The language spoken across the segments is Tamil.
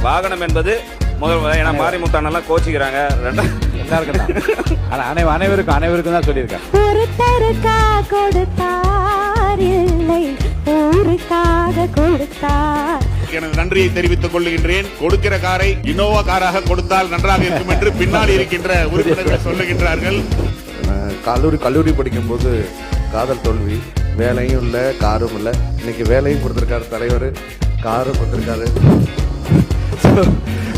வாகனம் என்பது முதல் மாரிமுத்தானெல்லாம் கோச்சிக்கிறாங்க எல்லாருக்கும் அனைவருக்கும் தான் சொல்லியிருக்கேன். ஒருத்தருக்கா கொடுத்தார் இல்லை ஊருக்காக கொடுத்தார். எனது நன்றியை தெரிவித்துக் கொள்ளுகின்றேன். கொடுக்கிற காரை இனோவா காராக கொடுத்தால் நன்றாக இருக்கும் என்று பின்னால் இருக்கின்ற உறுப்பினர்கள் சொல்லுகின்றார்கள். கல்லூரி படிக்கும் போது காதல் தோல்வி, வேலையும் இல்லை காரும் இல்லை. இன்னைக்கு வேலையும் கொடுத்திருக்காரு தலைவர், காரும் கொடுத்திருக்காரு.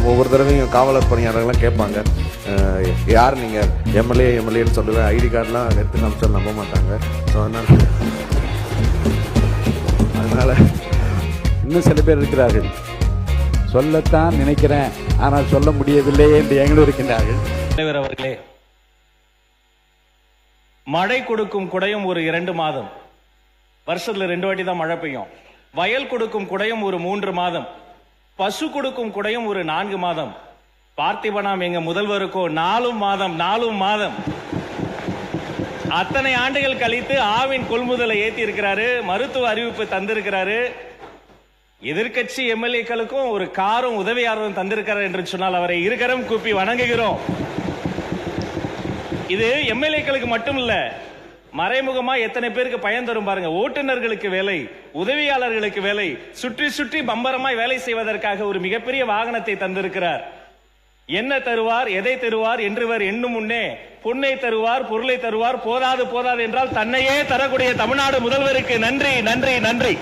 ஒவ்வொரு தடவையும் காவலர் பணியாளர்கள்லாம் கேட்பாங்க, யார் நீங்கள் எம்எல்ஏன்னு சொல்லுவேன். ஐடி கார்டெலாம் எடுத்து காமிச்சாலும் நம்ப மாட்டாங்க. ஸோ அதனால இன்னும் சில பேர் இருக்கிறார்கள், சொல்லத்தான் நினைக்கிறேன் ஆனால் சொல்ல முடியவில்லையே என்று எங்களும் இருக்கின்றார்கள். தலைவர் அவர்களே, மழை கொடுக்கும் குடையும் ஒரு 2 மாதம், வருஷத்துல 2 வாட்டி தான் மழை பெய்யும். வயல் கொடுக்கும் குடையும் ஒரு 3 மாதம், பசு கொடுக்கும் குடையும் ஒரு 4 மாதம். பார்த்திபனாம் எங்க முதல்வருக்கோ 4 மாதம். அத்தனை ஆண்டுகள் கழித்து ஆவின் கொள்முதலை ஏத்தி இருக்கிறாரு, மருத்துவ அறிவிப்பு தந்திருக்கிறாரு. எதிர்கட்சி எம்எல்ஏக்களுக்கும் ஒரு காரும் உதவியாளரும் தந்திருக்கிறார் என்று சொன்னால் அவரை இருக்கரம் கூப்பி வணங்குகிறோம். இது எம்எல்ஏக்களுக்கு மட்டும் இல்ல, மறைமுகமா எத்தனை பேருக்கு பயன் தரும் பாருங்க. ஓட்டுநர்களுக்கு வேலை, உதவியாளர்களுக்கு வேலை, சுற்றி சுற்றி பம்பரமாய் வேலை செய்வதற்காக ஒரு மிகப்பெரிய வாகனத்தை தந்திருக்கிறார். என்ன தருவார், எதை தருவார் என்றுவர் எண்ணும் முன்னே பொன்னை தருவார், பொருளை தருவார். போதாது என்றால் தன்னையே தரக்கூடிய தமிழ்நாடு முதல்வருக்கு நன்றி.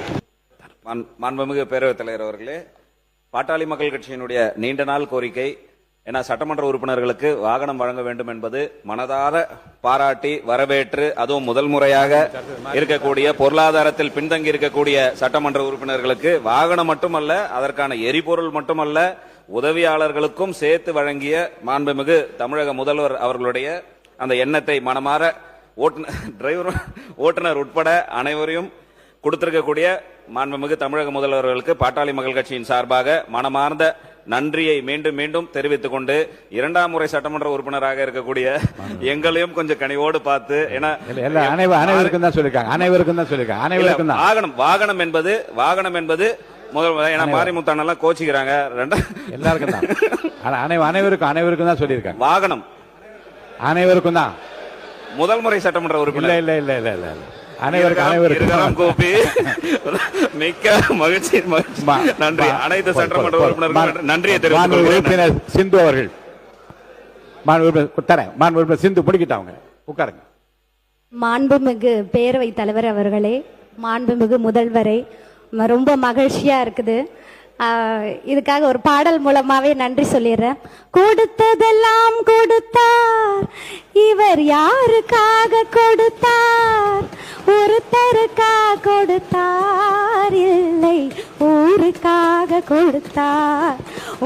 மாண்புமிகு பேரவைத் தலைவர் அவர்களே, பாட்டாளி மக்கள் கட்சியினுடைய நீண்ட நாள் கோரிக்கை, ஏன்னா சட்டமன்ற உறுப்பினர்களுக்கு வாகனம் வழங்க வேண்டும் என்பது மனதார பாராட்டி வரவேற்று, அதுவும் முதல் முறையாக இருக்கக்கூடிய பொருளாதாரத்தில் பின்தங்கி இருக்கக்கூடிய சட்டமன்ற உறுப்பினர்களுக்கு வாகனம் மட்டுமல்ல, அதற்கான எரிபொருள் மட்டுமல்ல, உதவியாளர்களுக்கும் சேர்த்து வழங்கிய மாண்புமிகு தமிழக முதல்வர் அவர்களுடைய அந்த எண்ணத்தை மனமாற ஓட்டுநர் உட்பட அனைவரையும் கொடுத்திருக்கக்கூடிய மாண்புமிகு தமிழக முதல்வர்களுக்கு பாட்டாளி மக்கள் கட்சியின் சார்பாக மனமார்ந்த நன்றியை மீண்டும் தெரிவித்துக் கொண்டு, 2ஆம் முறை சட்டமன்ற உறுப்பினராக இருக்கக்கூடிய எங்களையும் கொஞ்சம் கனிவோடு பார்த்து, அனைவருக்கும் தான் சொல்லிருக்காங்க. வாகனம் என்பது முதல் மாரிமுத்தானெல்லாம் கோச்சிக்கிறாங்க. அனைவருக்கும் தான் சொல்லியிருக்காங்க. வாகனம் அனைவருக்கும் தான். முதல் முறை சட்டமன்ற உறுப்பினர் இல்ல அனைவருக்கும் கோப்பி மிக்க மகிழ்ச்சி. நன்றி. அனைத்து சட்டமன்ற உறுப்பினர்கள் நன்றியை தெரிவித்துக் சிந்து அவர்கள் சிந்து முடிக்கிட்டாங்க. உட்காருங்க. மாண்புமிகு பேரவைத் தலைவர் அவர்களே, மாண்புமிகு முதல்வரை, ரொம்ப மகிழ்ச்சியா இருக்குது. இதுக்காக ஒரு பாடல் மூலமாவே நன்றி சொல்லிடுறேன். கொடுத்ததெல்லாம் கொடுத்தார், இவர் யாருக்காக கொடுத்தார்? ஒருத்தருக்காக கொடுத்தார் இல்லை ஊருக்காக கொடுத்தார்.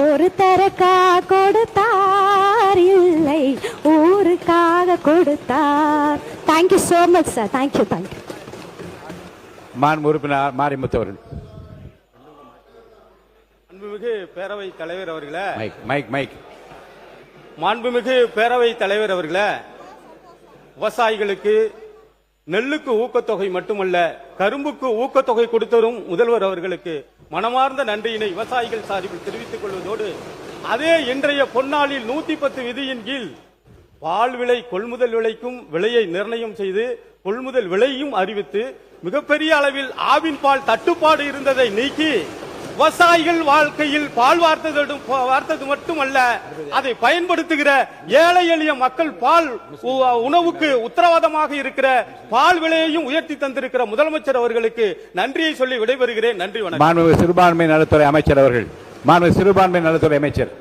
ஒருத்தருக்காக கொடுத்தார் இல்லை ஊருக்காக கொடுத்தார். Thank you so much sir. Thank you. மாண்பு உறுப்பினர் மாரிமுத்து அவர்கள். மாண்புமிகு பேரவைத் தலைவர் அவர்களே, மைக். மாண்புமிகு பேரவைத் தலைவர் அவர்களே, விவசாயிகளுக்கு நெல்லுக்கு ஊக்கத்தொகை மட்டுமல்ல, கரும்புக்கு ஊக்கத்தொகை கொடுத்தரும் முதல்வர் அவர்களுக்கு மனமார்ந்த நன்றியினை விவசாயிகள் சார்பில் தெரிவித்துக் கொள்வதோடு, அதே இன்றைய பொன்னாளில் 110 விதியின் கீழ் பால் விலை கொள்முதல் விலைக்கும் விலையை நிர்ணயம் செய்து கொள்முதல் விலையும் அறிவித்து மிகப்பெரிய அளவில் ஆவின் பால் தட்டுப்பாடு இருந்ததை நீக்கி விவசாயிகள் வாழ்க்கையில் பால் வார்த்தது மட்டுமல்ல, அதை பயன்படுத்துகிற ஏழை எளிய மக்கள் பால் உணவுக்கு உத்தரவாதமாக இருக்கிற பால் விலையையும் உயர்த்தி தந்திருக்கிற முதலமைச்சர் அவர்களுக்கு நன்றியை சொல்லி விடைபெறுகிறேன். நன்றி, வணக்கம். மாண்புமிகு சிறுபான்மை நலத்துறை அமைச்சர் அவர்கள். சிறுபான்மை நலத்துறை அமைச்சர்.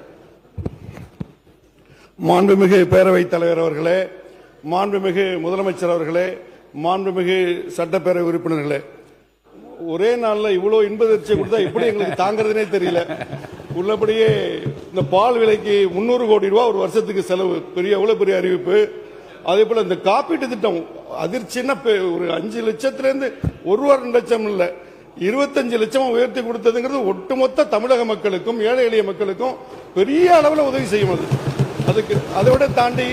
மாண்புமிகு பேரவைத் தலைவர் அவர்களே, மாண்புமிகு முதலமைச்சர் அவர்களே, மாண்புமிகு சட்டப்பேரவை உறுப்பினர்களே, ஒரே நாள்ல இவ்வளவு இன்பதிர்ச்சியை கொடுத்தா எப்படி எங்களுக்கு தாங்கிறதுனே தெரியல. உள்ளபடியே இந்த பால் விலைக்கு 300 கோடி ரூபாய் ஒரு வருஷத்துக்கு செலவு, எவ்வளவு பெரிய அறிவிப்பு. அதே போல இந்த காப்பீட்டு திட்டம் அதிர்ச்சின்னா ஒரு 5 லட்சத்திலிருந்து 1 லட்சம் இல்ல 25 லட்சம் உயர்த்தி கொடுத்ததுங்கிறது ஒட்டுமொத்த தமிழக மக்களுக்கும் ஏழை எளிய மக்களுக்கும் பெரிய அளவில் உதவி செய்யும். அதுக்கு அதை விட தாண்டி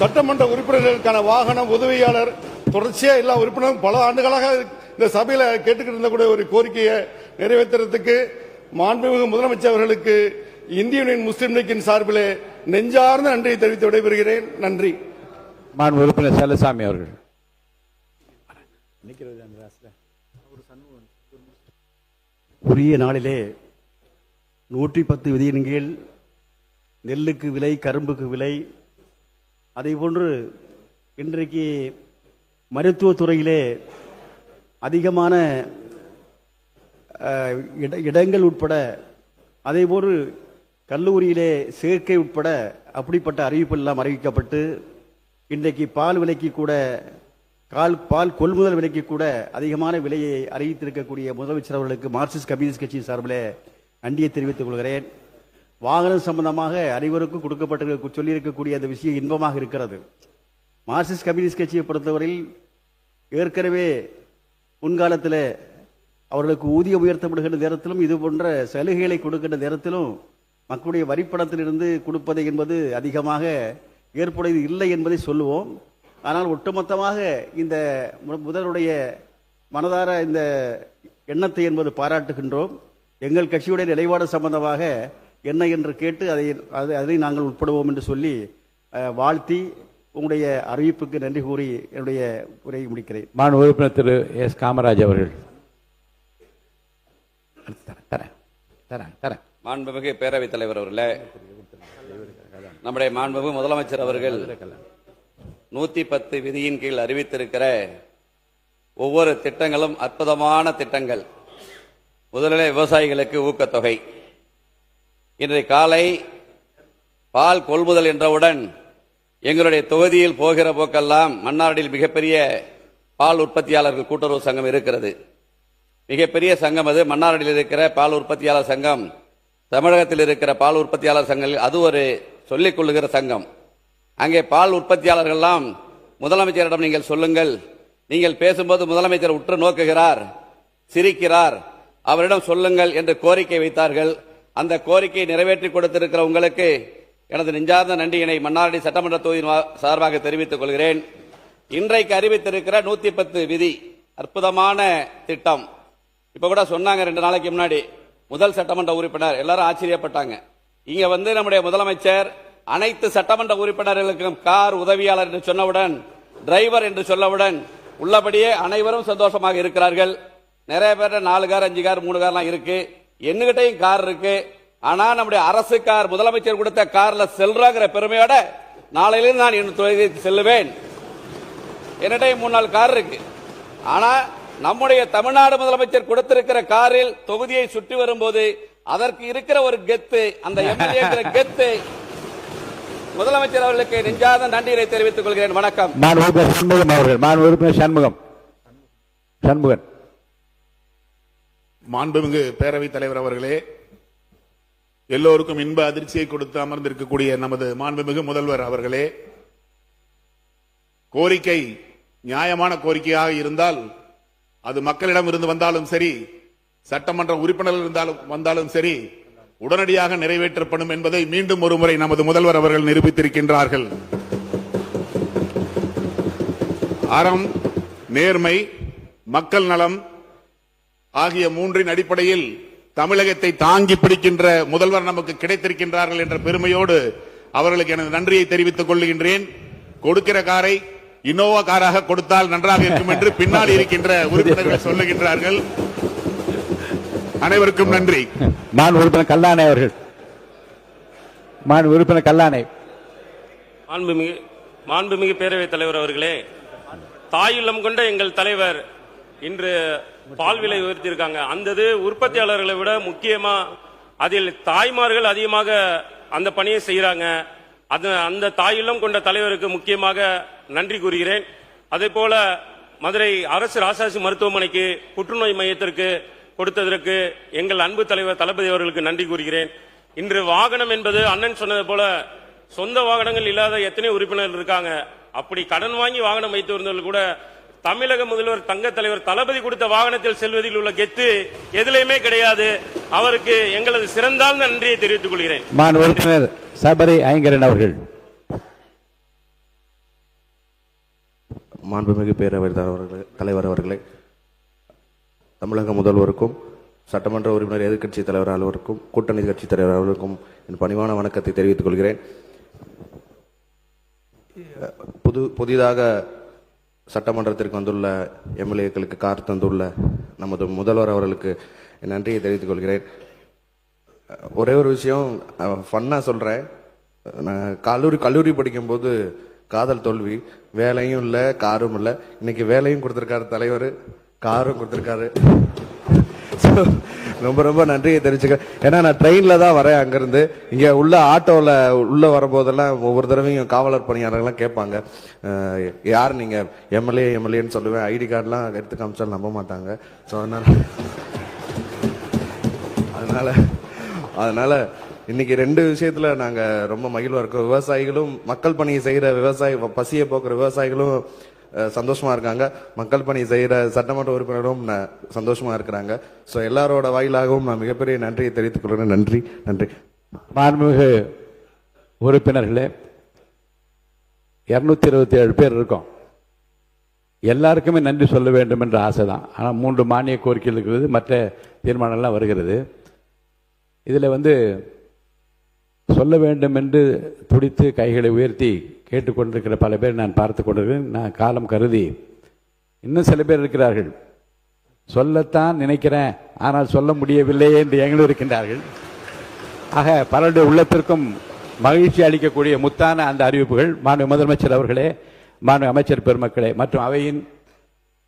சட்டமன்ற உறுப்பினர்களுக்கான வாகனம், உதவியாளர், தொடர்ச்சியா எல்லா உறுப்பினரும் பல ஆண்டுகளாக இந்த சபையில கேட்டுக்கிட்டு இருந்த கூட ஒரு கோரிக்கையை நிறைவேற்றுறதுக்கு மாண்புமிகு முதலமைச்சர் அவர்களுக்கு இந்திய யூனியன் முஸ்லீம் லீக்கின் சார்பிலே நெஞ்சார்ந்த நன்றியை தெரிவித்து விடைபெறுகிறேன். நன்றி. மாண்பு உறுப்பினர் செல்லசாமி அவர்கள். உரிய நாளிலே 110 விதியின் கீழ் நெல்லுக்கு விலை, கரும்புக்கு விலை, அதேபோன்று இன்றைக்கு மருத்துவத்துறையிலே அதிகமான இடங்கள் உட்பட, அதேபோன்று கல்லூரியிலே சேர்க்கை உட்பட அப்படிப்பட்ட அறிவிப்பு எல்லாம் அறிவிக்கப்பட்டு இன்றைக்கு பால் விலைக்கு கூட, பால் கொள்முதல் விலைக்கு கூட அதிகமான விலையை அறிவித்திருக்கக்கூடிய முதலமைச்சர் அவர்களுக்கு மார்க்சிஸ்ட் கம்யூனிஸ்ட் கட்சி சார்பில் நன்றியை தெரிவித்துக் கொள்கிறேன். வாகனம் சம்பந்தமாக அனைவருக்கும் கொடுக்கப்பட்டு சொல்லியிருக்கக்கூடிய அந்த விஷயம் இன்பமாக இருக்கிறது. மார்க்சிஸ்ட் கம்யூனிஸ்ட் கட்சியை பொறுத்தவரையில் ஏற்கனவே முன்காலத்தில் அவர்களுக்கு ஊதியம் உயர்த்தப்படுகின்ற நேரத்திலும் இது போன்ற சலுகைகளை கொடுக்கின்ற நேரத்திலும் மக்களுடைய வரிப்பணத்திலிருந்து கொடுப்பது என்பது அதிகமாக ஏற்புடையது இல்லை என்பதை சொல்லுவோம். ஆனால் ஒட்டுமொத்தமாக இந்த முதலுடைய மனதார இந்த எண்ணத்தை என்பது பாராட்டுகின்றோம். எங்கள் கட்சியுடைய நிலைப்பாடு சம்பந்தமாக என்ன என்று கேட்டு அதை நாங்கள் உட்படுவோம் என்று சொல்லி வாழ்த்தி உங்களுடைய அறிவிப்புக்கு நன்றி கூறி என்னுடைய உரையை முடிக்கிறேன். மாண்பு உறுப்பினர் திரு எஸ் காமராஜ் அவர்கள். மாண்புமிகு பேரவைத் தலைவர் அவர்களே, நம்முடைய மாண்புமிகு முதலமைச்சர் அவர்கள் 110 விதியின் கீழ் அறிவித்திருக்கிற ஒவ்வொரு திட்டங்களும் அற்புதமான திட்டங்கள். முதலிலே விவசாயிகளுக்கு ஊக்கத்தொகை. இன்றைய காலை பால் கொள்முதல் என்றவுடன் எங்களுடைய தொகுதியில் போகிற போக்கெல்லாம் மன்னாரில் மிகப்பெரிய பால் உற்பத்தியாளர்கள் கூட்டுறவு சங்கம் இருக்கிறது. மிகப்பெரிய சங்கம் அது. மன்னாரில் இருக்கிற பால் உற்பத்தியாளர் சங்கம், தமிழகத்தில் இருக்கிற பால் உற்பத்தியாளர் சங்கங்கள், அது ஒரு சொல்லிக் கொள்ளுகிற சங்கம். அங்கே பால் உற்பத்தியாளர்கள்லாம் முதலமைச்சரிடம் நீங்கள் சொல்லுங்கள், நீங்கள் பேசும்போது முதலமைச்சர் உற்று நோக்குகிறார், சிரிக்கிறார், அவரிடம் சொல்லுங்கள் என்று கோரிக்கை வைத்தார்கள். அந்த கோரிக்கையை நிறைவேற்றி கொடுத்திருக்கிற உங்களுக்கு எனது நெஞ்சார்ந்த நன்றியினை மன்னார்குடி சட்டமன்ற தொகுதியின் சார்பாக தெரிவித்துக் கொள்கிறேன். இன்றைக்கு அறிவித்திருக்கிற 110 விதி அற்புதமான திட்டம். இப்ப கூட சொன்னாங்க 2 நாளைக்கு முன்னாடி முதல் சட்டமன்ற உறுப்பினர், எல்லாரும் ஆச்சரியப்பட்டாங்க. இங்க நம்முடைய முதலமைச்சர் அனைத்து சட்டமன்ற உறுப்பினர்களுக்கும் கார் உதவியாளர் என்று சொன்னவுடன், டிரைவர் என்று சொல்லவுடன் உள்ளபடியே அனைவரும் சந்தோஷமாக இருக்கிறார்கள். நிறைய பேர் 4 கார் 5 கார் 3 கார்லாம் இருக்கு. என்னகிட்டையும் கார் இருக்கு. ஆனா நம்முடைய அரசு கார், முதலமைச்சர் கொடுத்த கார்ல செல்றங்கிற பெருமையோட நாளையிலிருந்து நான் என் தொகுதிக்கு செல்லுவேன். என்னிடையும் 3-4 கார் இருக்கு. ஆனா நம்முடைய தமிழ்நாடு முதலமைச்சர் கொடுத்திருக்கிற காரில் தொகுதியை சுற்றி வரும்போது அதற்கு இருக்கிற ஒரு கெத்து, அந்த எம்எல்ஏ கெத்து, முதலமைச்சர் அவர்களுக்கு நெஞ்சார்ந்த நன்றியை தெரிவித்துக் கொள்கிறேன். வணக்கம். சண்முகன். மாண்புமிகு பேரவைத் தலைவர் அவர்களே, எல்லோருக்கும் இன்ப அதிர்ச்சியை கொடுத்து அமர்ந்திருக்கக்கூடிய நமது மாண்புமிகு முதல்வர் அவர்களே, கோரிக்கை நியாயமான கோரிக்கையாக இருந்தால் அது மக்களிடம் இருந்து வந்தாலும் சரி, சட்டமன்ற உறுப்பினர்கள் வந்தாலும் சரி, உடனடியாக நிறைவேற்றப்படும் என்பதை மீண்டும் ஒரு முறை நமது முதல்வர் அவர்கள் நிரூபித்திருக்கின்றார்கள். அறம், நேர்மை, மக்கள் நலம் ஆகிய 3 அடிப்படையில் தமிழகத்தை தாங்கி பிடிக்கின்ற முதல்வர் நமக்கு கிடைத்திருக்கின்றார்கள் என்ற பெருமையோடு அவர்களுக்கு எனது நன்றியை தெரிவித்துக் கொள்கின்றேன். கொடுக்கிற காரை இனோவா காராக கொடுத்தால் நன்றாக இருக்கும் என்று பின்னால் இருக்கின்ற உறுப்பினர்கள் சொல்லுகின்றார்கள். அனைவருக்கும் நன்றி. மாண்பு உறுப்பினர் கல்லானை அவர்கள். மாண்பு உறுப்பினர் கல்லானை. மாண்புமிகு பேரவைத் தலைவர் அவர்களே, தாயுள்ளம் கொண்ட எங்கள் தலைவர் இன்று பால் விலை உயர்த்தியிருக்காங்க. அந்த உற்பத்தியாளர்களை விட முக்கியமா அதில் தாய்மார்கள் அதிகமாக அந்த பணியை செய்யறாங்க. அந்த தாயுள்ளம் கொண்ட தலைவருக்கு முக்கியமாக நன்றி கூறுகிறேன். அதே போல மதுரை அரசு ராசாசி மருத்துவமனைக்கு புற்றுநோய் மையத்திற்கு கொடுத்ததற்கு எங்கள் அன்பு தலைவர் தளபதி அவர்களுக்கு நன்றி கூறுகிறேன். இன்று வாகனம் என்பது அண்ணன் சொன்னது போல சொந்த வாகனங்கள் இல்லாத எத்தனை உறுப்பினர்கள் இருக்காங்க. அப்படி கடன் வாங்கி வாகனம் வைத்திருந்தவர்கள் கூட தமிழக முதல்வர் தங்க தலைவர் தளபதி கொடுத்த வாகனத்தில் செல்வதில் உள்ள கெத்து எதிலையுமே கிடையாது. அவருக்கு எங்களது சிறந்தாழ்ந்த நன்றியை தெரிவித்துக் கொள்கிறேன். மாண்பு உறுப்பினர் சபரி ஐங்கரன் அவர்கள். மாண்புமிகு பேரவைத் தலைவர் அவர்களே, தமிழக முதல்வருக்கும் சட்டமன்ற உறுப்பினர் எதிர்க்கட்சி தலைவர் அலுவலருக்கும் கூட்டணி கட்சி தலைவர் அலுவலருக்கும் என் பணிவான வணக்கத்தை தெரிவித்துக் கொள்கிறேன். புதிதாக சட்டமன்றத்திற்கு வந்துள்ள எம்எல்ஏக்களுக்கு கார் தந்துள்ள நமது முதல்வர் அவர்களுக்கு என் நன்றியை தெரிவித்துக் கொள்கிறேன். ஒரே ஒரு விஷயம் ஃபன்னா சொல்றேன். நான் கல்லூரி படிக்கும்போது காதல் தோல்வி, வேலையும் இல்லை காரும் இல்லை. இன்னைக்கு வேலையும் கொடுத்திருக்காரு தலைவர், காரும் கொடுத்திருக்காரு. ரொம்ப ரொம்ப நன்றியை தெரிவிச்சுக்க. ஏன்னா நான் ட்ரெயின்ல தான் வரேன், அங்கிருந்து இங்க உள்ள ஆட்டோல உள்ள வரும்போதெல்லாம் ஒவ்வொரு தடவையும் காவலர் பணியாளர்கள்லாம் கேட்பாங்க, யார் நீங்க எம்எல்ஏன்னு சொல்லுவேன். ஐடி கார்டுலாம் எடுத்து காமிச்சாலும் நம்ப மாட்டாங்க. ஸோ அதனால இன்னைக்கு ரெண்டு விஷயத்துல நாங்க ரொம்ப மகிழ்வா இருக்கோம். விவசாயிகளும், மக்கள் பணி செய்யற பசியை போக்குற விவசாயிகளும் சந்தோஷமா இருக்காங்க, மக்கள் பணி செய்யற சட்டமன்ற உறுப்பினரும் சந்தோஷமா இருக்கிறாங்க. ஸோ எல்லாரோட வாயிலாகவும் நான் மிகப்பெரிய நன்றியை தெரிவித்துக் கொள்கிறேன். நன்றி நன்றி. மாண்புமிகு உறுப்பினர்களே, 227 பேர் இருக்கோம். எல்லாருக்குமே நன்றி சொல்ல வேண்டும் என்ற ஆசை தான். ஆனால் 3 மானிய கோரிக்கைகள் இருக்கிறது, மற்ற தீர்மானங்கள்லாம் வருகிறது. இதில் சொல்ல வேண்டும் என்று துடித்து கைகளை உயர்த்தி கேட்டுக்கொண்டிருக்கிற பல பேர் நான் பார்த்து கொண்டிருக்கிறேன். நான் காலம் கருதி, இன்னும் சில பேர் இருக்கிறார்கள், சொல்லத்தான் நினைக்கிறேன் ஆனால் சொல்ல முடியவில்லையே என்று எங்களும் இருக்கின்றார்கள். ஆக பலருடைய உள்ளத்திற்கும் மகிழ்ச்சி அளிக்கக்கூடிய முத்தான அந்த அறிவிப்புகள் மாண்பு முதலமைச்சர் அவர்களே, மாண்பு அமைச்சர் பெருமக்களே மற்றும் அவையின்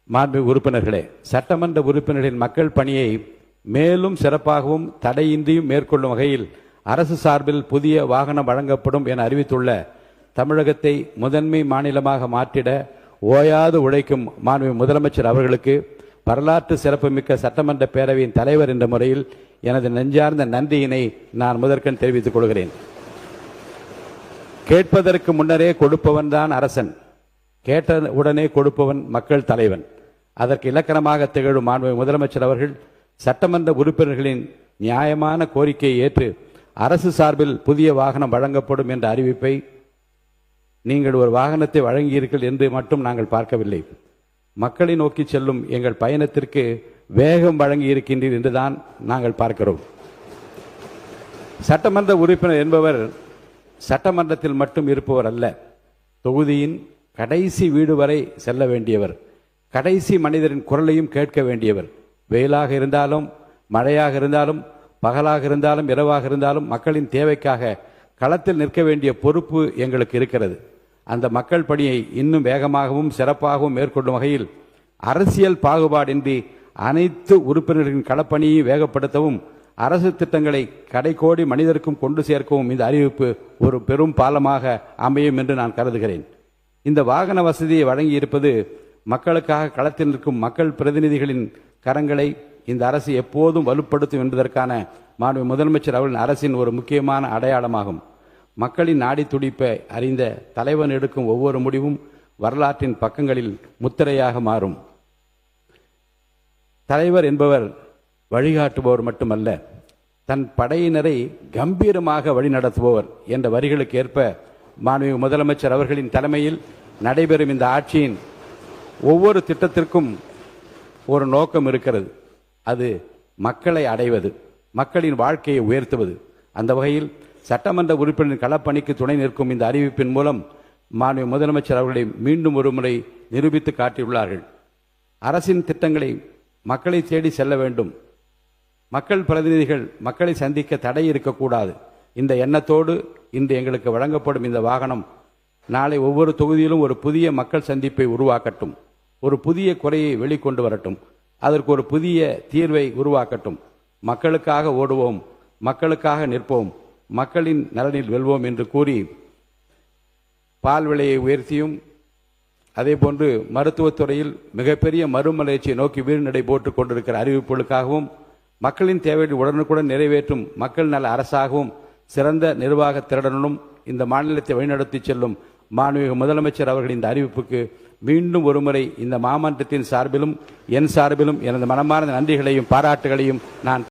மாண்பு உறுப்பினர்களே, சட்டமன்ற உறுப்பினர்களின் மக்கள் பணியை மேலும் சிறப்பாகவும் தடையின்றியும் மேற்கொள்ளும் வகையில் அரசு சார்பில் புதிய வாகனம் வழங்கப்படும் என அறிவித்துள்ள தமிழகத்தை முதன்மை மாநிலமாக மாற்றிட ஓயாது உழைக்கும் மாண்பு முதலமைச்சர் அவர்களுக்கு வரலாற்று சிறப்புமிக்க சட்டமன்ற பேரவையின் தலைவர் என்ற முறையில் எனது நெஞ்சார்ந்த நன்றியினை நான் முதற்கண் தெரிவித்துக் கொள்கிறேன். கேட்பதற்கு முன்னரே கொடுப்பவன் தான் அரசன், கேட்ட உடனே கொடுப்பவன் மக்கள் தலைவன். அதற்கு இலக்கணமாக திகழும் மாண்பு முதலமைச்சர் அவர்கள் சட்டமன்ற உறுப்பினர்களின் நியாயமான கோரிக்கையை ஏற்று அரசு சார்பில் புதிய வாகனம் வழங்கப்படும் என்ற அறிவிப்பை நீங்கள் ஒரு வாகனத்தை வழங்கியிருங்கள் என்று மட்டும் நாங்கள் பார்க்கவில்லை, மக்களை நோக்கி செல்லும் எங்கள் பயணத்திற்கு வேகம் வழங்கி இருக்கின்றீர் என்றுதான் நாங்கள் பார்க்கிறோம். சட்டமன்ற உறுப்பினர் என்பவர் சட்டமன்றத்தில் மட்டும் இருப்பவர் அல்ல, தொகுதியின் கடைசி வீடு வரை செல்ல வேண்டியவர், கடைசி மனிதரின் குரலையும் கேட்க வேண்டியவர். வெயிலாக இருந்தாலும், மழையாக இருந்தாலும், பகலாக இருந்தாலும், இரவாக இருந்தாலும் மக்களின் தேவைக்காக களத்தில் நிற்க வேண்டிய பொறுப்பு எங்களுக்கு இருக்கிறது. அந்த மக்கள் பணியை இன்னும் வேகமாகவும் சிறப்பாகவும் மேற்கொள்ளும் வகையில் அரசியல் பாகுபாடின்றி அனைத்து உறுப்பினர்களின் களப்பணியை வேகப்படுத்தவும் அரசு திட்டங்களை கடைக்கோடி மனிதருக்கும் கொண்டு சேர்க்கவும் இந்த அறிவிப்பு ஒரு பெரும் பாலமாக அமையும் என்று நான் கருதுகிறேன். இந்த வாகன வசதியை வழங்கி இருப்பது மக்களுக்காக களத்தில் நிற்கும் மக்கள் பிரதிநிதிகளின் கரங்களை இந்த அரசு எப்போதும் வலுப்படுத்தும் என்பதற்கான மாண்பு முதலமைச்சர் அவர்களின் அரசின் ஒரு முக்கியமான அடையாளமாகும். மக்களின் நாடி துடிப்பை அறிந்த தலைவன் எடுக்கும் ஒவ்வொரு முடிவும் வரலாற்றின் பக்கங்களில் முத்திரையாக மாறும். தலைவர் என்பவர் வழிகாட்டுபவர் மட்டுமல்ல, தன் படையினரை கம்பீரமாக வழிநடத்துபவர் என்ற வரிகளுக்கு ஏற்ப மாண்பு முதலமைச்சர் அவர்களின் தலைமையில் நடைபெறும் இந்த ஆட்சியின் ஒவ்வொரு திட்டத்திற்கும் ஒரு நோக்கம் இருக்கிறது. அது மக்களை அடைவது, மக்களின் வாழ்க்கையை உயர்த்துவது. அந்த வகையில் சட்டமன்ற உறுப்பினரின் களப்பணிக்கு துணை நிற்கும் இந்த அறிவிப்பின் மூலம் மாண்பு முதலமைச்சர் அவர்களை மீண்டும் ஒரு முறை நிரூபித்து காட்டியுள்ளார்கள். அரசின் திட்டங்களை மக்களை தேடி செல்ல வேண்டும், மக்கள் பிரதிநிதிகள் மக்களை சந்திக்க தடை இருக்கக்கூடாது. இந்த எண்ணத்தோடு இன்று எங்களுக்கு வழங்கப்படும் இந்த வாகனம் நாளை ஒவ்வொரு தொகுதியிலும் ஒரு புதிய மக்கள் சந்திப்பை உருவாக்கட்டும், ஒரு புதிய குறையை வெளிக்கொண்டு வரட்டும், அதற்கு ஒரு புதிய தீர்வை உருவாக்கட்டும். மக்களுக்காக ஓடுவோம், மக்களுக்காக நிற்போம், மக்களின் நலனில் வெல்வோம் என்று கூறி பால் விலையை உயர்த்தியும் அதேபோன்று மருத்துவத்துறையில் மிகப்பெரிய மறுமலர்ச்சியை நோக்கி வீழ்நடை போட்டுக் கொண்டிருக்கிற அறிவிப்புகளுக்காகவும் மக்களின் தேவையை உடனுக்குடன் நிறைவேற்றும் மக்கள் நல அரசாகவும் சிறந்த நிர்வாக திறனுடன் இந்த மாநிலத்தை வழிநடத்தி செல்லும் மாண்புமிகு முதலமைச்சர் அவர்களின் இந்த அறிவிப்புக்கு மீண்டும் ஒருமுறை இந்த மாமன்றத்தின் சார்பிலும் என் சார்பிலும் எனது மனமார்ந்த நன்றிகளையும் பாராட்டுகளையும் நான்